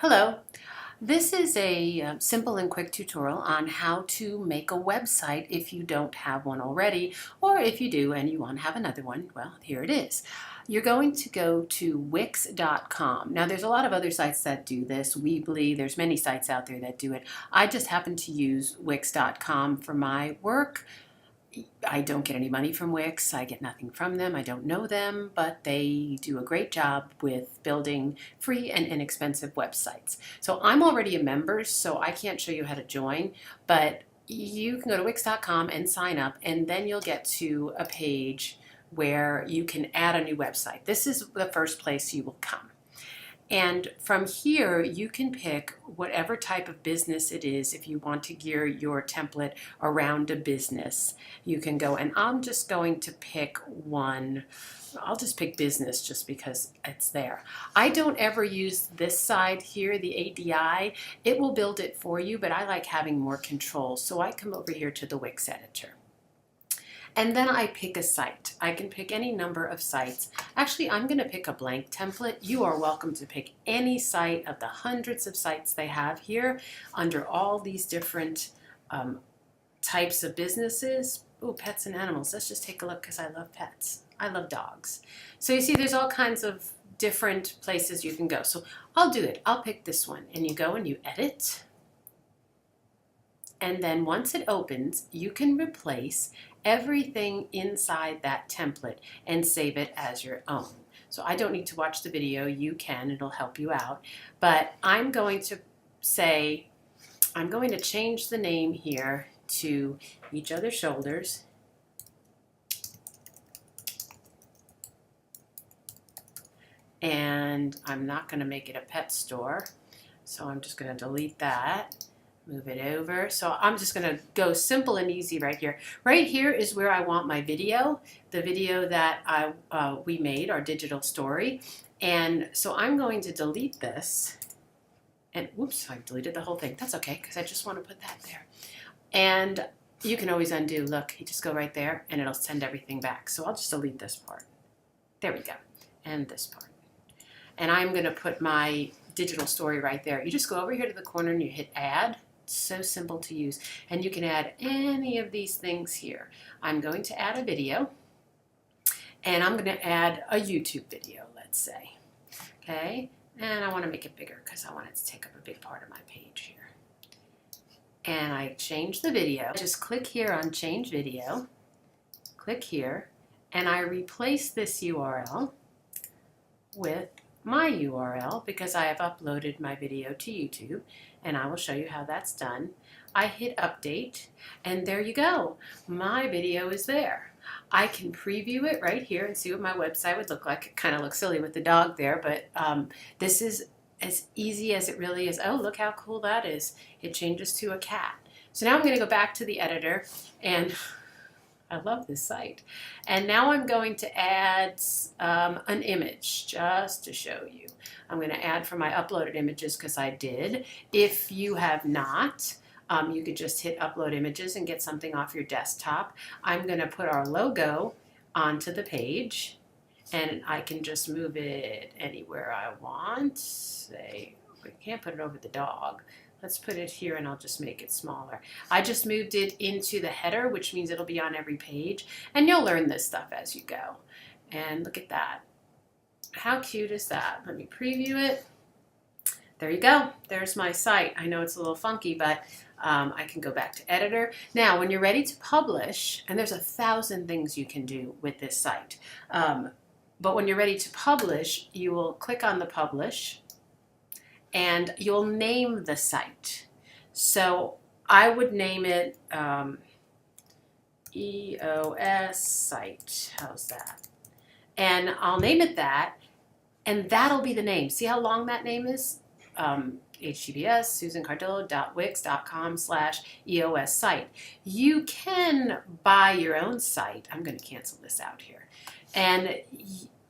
Hello. This is a simple and quick tutorial on how to make a website if you don't have one already, or if you do and you want to have another one, well, here it is. You're going to go to Wix.com. Now, there's a lot of other sites that do this. Weebly, there's many sites out there that do it. I just happen to use Wix.com for my work. I don't get any money from Wix. I get nothing from them. I don't know them, but they do a great job with building free and inexpensive websites. So I'm already a member, so I can't show you how to join, but you can go to Wix.com and sign up, and then you'll get to a page where you can add a new website. This is the first place you will come. And from here, you can pick whatever type of business it is. If you want to gear your template around a business, you can go, and I'm just going to pick one. I'll just pick business just because it's there. I don't ever use this side here, the ADI. It will build it for you, but I like having more control. So I come over here to the Wix editor. And then I pick a site. I can pick any number of sites. Actually, I'm going to pick a blank template. You are welcome to pick any site of the hundreds of sites they have here under all these different types of businesses. Oh, pets and animals. Let's just take a look because I love pets. I love dogs. So you see there's all kinds of different places you can go. So I'll do it. I'll pick this one. And you go and you edit. And then once it opens, you can replace everything inside that template and save it as your own. So I don't need to watch the video. You can. It'll help you out. But I'm going to say, I'm going to change the name here to Each Other's Shoulders. And I'm not going to make it a pet store. So I'm just going to delete that. Move it over. So I'm just going to go simple and easy right here. Right here is where I want my video, the video that we made, our digital story. And so I'm going to delete this. And whoops, I deleted the whole thing. That's okay, because I just want to put that there. And you can always undo. Look, you just go right there and it'll send everything back. So I'll just delete this part. There we go. And this part. And I'm going to put my digital story right there. You just go over here to the corner and you hit add. So simple to use, and you can add any of these things here. I'm going to add a video, and I'm going to add a YouTube video, let's say. Okay, and I want to make it bigger because I want it to take up a big part of my page here. And I change the video. Just click here on change video, click here, and I replace this URL with my URL because I have uploaded my video to YouTube, and I will show you how that's done. I hit update, and there you go. My video is there. I can preview it right here and see what my website would look like. It kind of looks silly with the dog there, but this is as easy as it really is. Oh, look how cool that is. It changes to a cat. So now I'm going to go back to the editor, and I love this site. And now I'm going to add an image just to show you. I'm going to add for my uploaded images because I did. If you have not, you could just hit upload images and get something off your desktop. I'm going to put our logo onto the page, and I can just move it anywhere I want. Say, we can't put it over the dog. Let's put it here, and I'll just make it smaller. I just moved it into the header, which means it'll be on every page. And you'll learn this stuff as you go. And look at that. How cute is that? Let me preview it. There you go. There's my site. I know it's a little funky, but I can go back to editor. Now, when you're ready to publish, and there's 1,000 things you can do with this site. But when you're ready to publish, you will click on the publish, and you'll name the site. So I would name it EOS site. How's that? And I'll name it that, and that'll be the name. See how long that name is? HTTPS susancardillo.wix.com/EOS site. You can buy your own site. I'm going to cancel this out here. And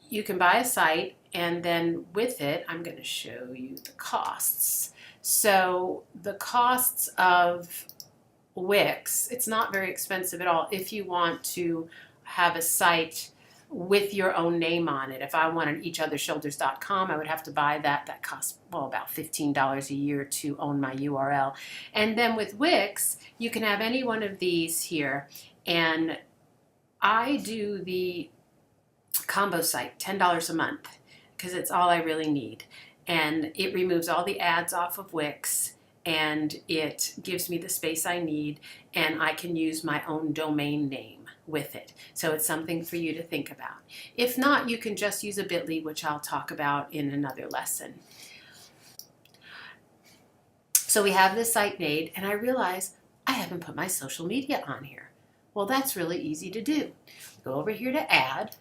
you can buy a site, and then with it, I'm going to show you the costs. So the costs of Wix, it's not very expensive at all if you want to have a site with your own name on it. If I wanted eachothershoulders.com, I would have to buy that. That costs, well, about $15 a year to own my URL. And then with Wix, you can have any one of these here. And I do the combo site, $10 a month, because it's all I really need. And it removes all the ads off of Wix, and it gives me the space I need, and I can use my own domain name with it. So it's something for you to think about. If not, you can just use a bit.ly, which I'll talk about in another lesson. So we have this site made, and I realize I haven't put my social media on here. Well, that's really easy to do. Go over here to add.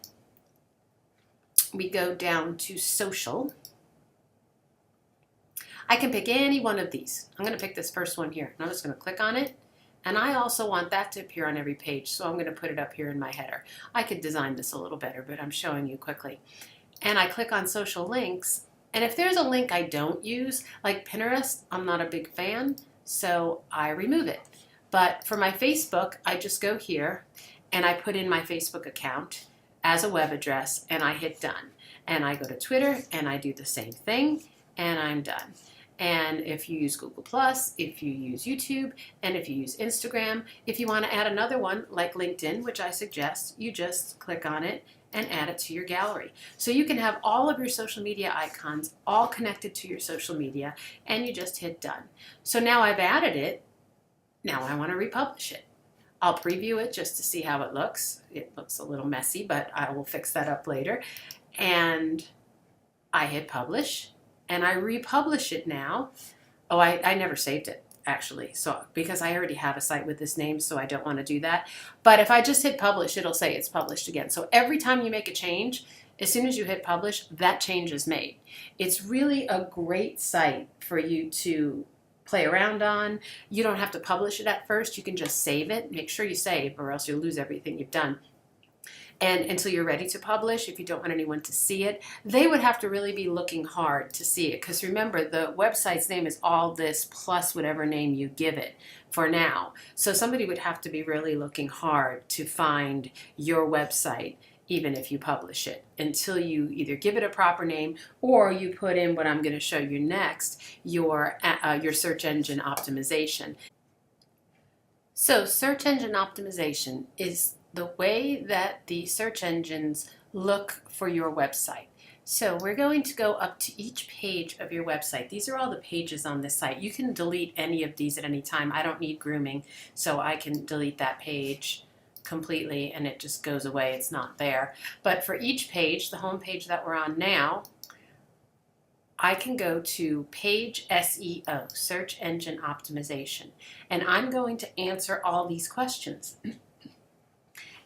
We go down to social. I can pick any one of these. I'm going to pick this first one here. And I'm just going to click on it. And I also want that to appear on every page, so I'm going to put it up here in my header. I could design this a little better, but I'm showing you quickly. And I click on social links. And if there's a link I don't use, like Pinterest, I'm not a big fan, so I remove it. But for my Facebook, I just go here and I put in my Facebook account as a web address and I hit done. And I go to Twitter and I do the same thing and I'm done. And if you use Google+, if you use YouTube, and if you use Instagram, if you want to add another one like LinkedIn, which I suggest, you just click on it and add it to your gallery. So you can have all of your social media icons all connected to your social media, and you just hit done. So now I've added it. Now I want to republish it. I'll preview it just to see how it looks. It looks a little messy, but I will fix that up later. And I hit publish. And I republish it now. Oh, I never saved it, actually, so because I already have a site with this name, so I don't want to do that. But if I just hit publish, it'll say it's published again. So every time you make a change, as soon as you hit publish, that change is made. It's really a great site for you to play around on. You don't have to publish it at first. You can just save it. Make sure you save, or else you'll lose everything you've done. And until you're ready to publish, if you don't want anyone to see it, they would have to really be looking hard to see it. Because remember, the website's name is all this plus whatever name you give it for now. So somebody would have to be really looking hard to find your website, even if you publish it, until you either give it a proper name or you put in what I'm going to show you next, your search engine optimization. So search engine optimization is the way that the search engines look for your website. So we're going to go up to each page of your website. These are all the pages on this site. You can delete any of these at any time. I don't need grooming, so I can delete that page completely and it just goes away. It's not there. But for each page, the home page that we're on now, I can go to Page SEO, Search Engine Optimization, and I'm going to answer all these questions.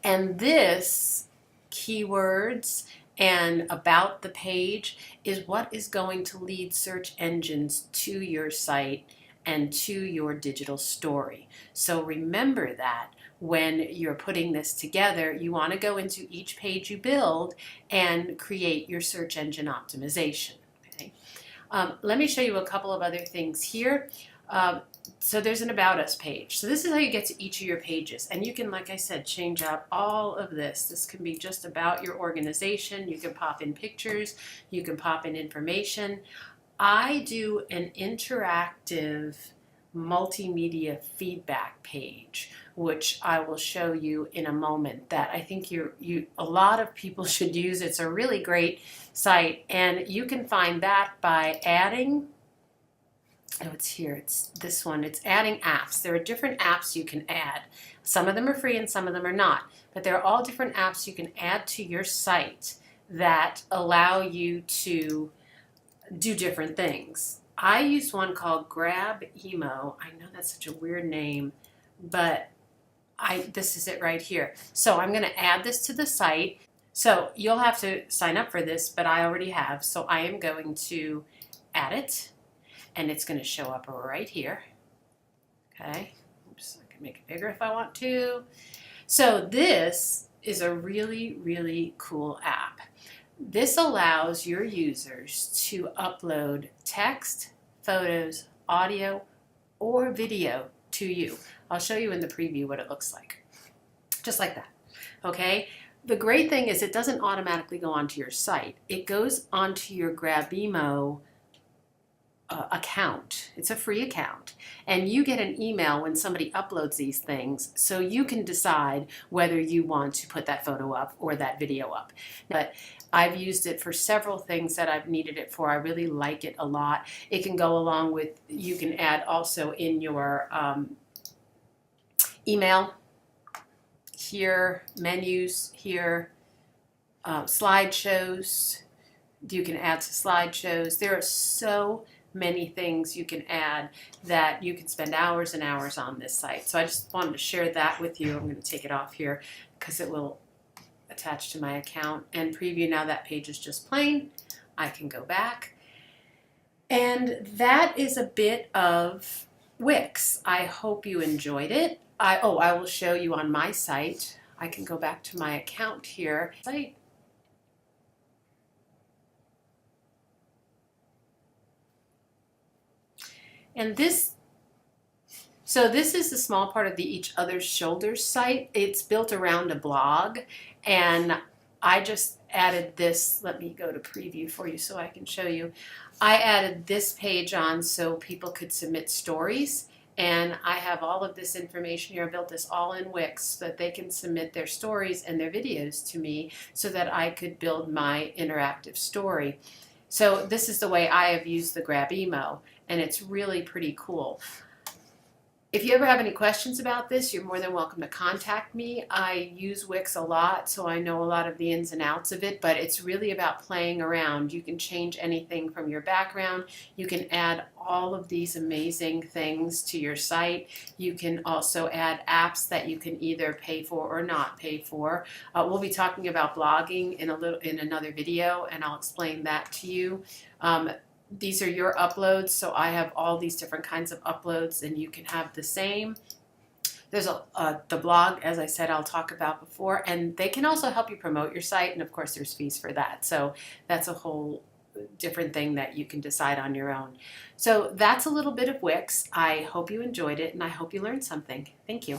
And this keywords and about the page is what is going to lead search engines to your site and to your digital story. So remember that when you're putting this together, you want to go into each page you build and create your search engine optimization. Okay? Let me show you a couple of other things here. So there's an About Us page. So this is how you get to each of your pages. And you can, like I said, change out all of this. This can be just about your organization. You can pop in pictures. You can pop in information. I do an interactive multimedia feedback page, which I will show you in a moment, that I think a lot of people should use. It's a really great site, and you can find that by adding, oh, it's here, it's this one, it's adding apps. There are different apps you can add. Some of them are free and some of them are not, but there are all different apps you can add to your site that allow you to do different things. I use one called GrabEmo. I know that's such a weird name, but this is it right here. So I'm going to add this to the site. So you'll have to sign up for this, but I already have. So I am going to add it, and it's going to show up right here. Okay. Oops, I can make it bigger if I want to. So this is a really, really cool app. This allows your users to upload text, photos, audio, or video to you. I'll show you in the preview what it looks like. Just like that. Okay? The great thing is it doesn't automatically go onto your site. It goes onto your Grabimo account. It's a free account. And you get an email when somebody uploads these things, so you can decide whether you want to put that photo up or that video up. But I've used it for several things that I've needed it for. I really like it a lot. It can go along with, you can add also in your email here, menus here, slideshows. You can add to slideshows. There are so many things you can add that you can spend hours and hours on this site. So I just wanted to share that with you. I'm going to take it off here because it will attach to my account and preview. Now that page is just plain. I can go back. And that is a bit of Wix. I hope you enjoyed it. I will show you on my site. I can go back to my account here. And this is the small part of the Each Other's Shoulders site. It's built around a blog, and I just added this. Let me go to preview for you so I can show you. I added this page on so people could submit stories, and I have all of this information here. I built this all in Wix so that they can submit their stories and their videos to me so that I could build my interactive story. So this is the way I have used the Grabimo, and it's really pretty cool. If you ever have any questions about this, you're more than welcome to contact me. I use Wix a lot, so I know a lot of the ins and outs of it, but it's really about playing around. You can change anything from your background. You can add all of these amazing things to your site. You can also add apps that you can either pay for or not pay for. We'll be talking about blogging in another video, and I'll explain that to you. These are your uploads, so I have all these different kinds of uploads, and you can have the same. There's the blog, as I said, I'll talk about before, and they can also help you promote your site, and of course there's fees for that. So that's a whole different thing that you can decide on your own. So that's a little bit of Wix. I hope you enjoyed it, and I hope you learned something. Thank you.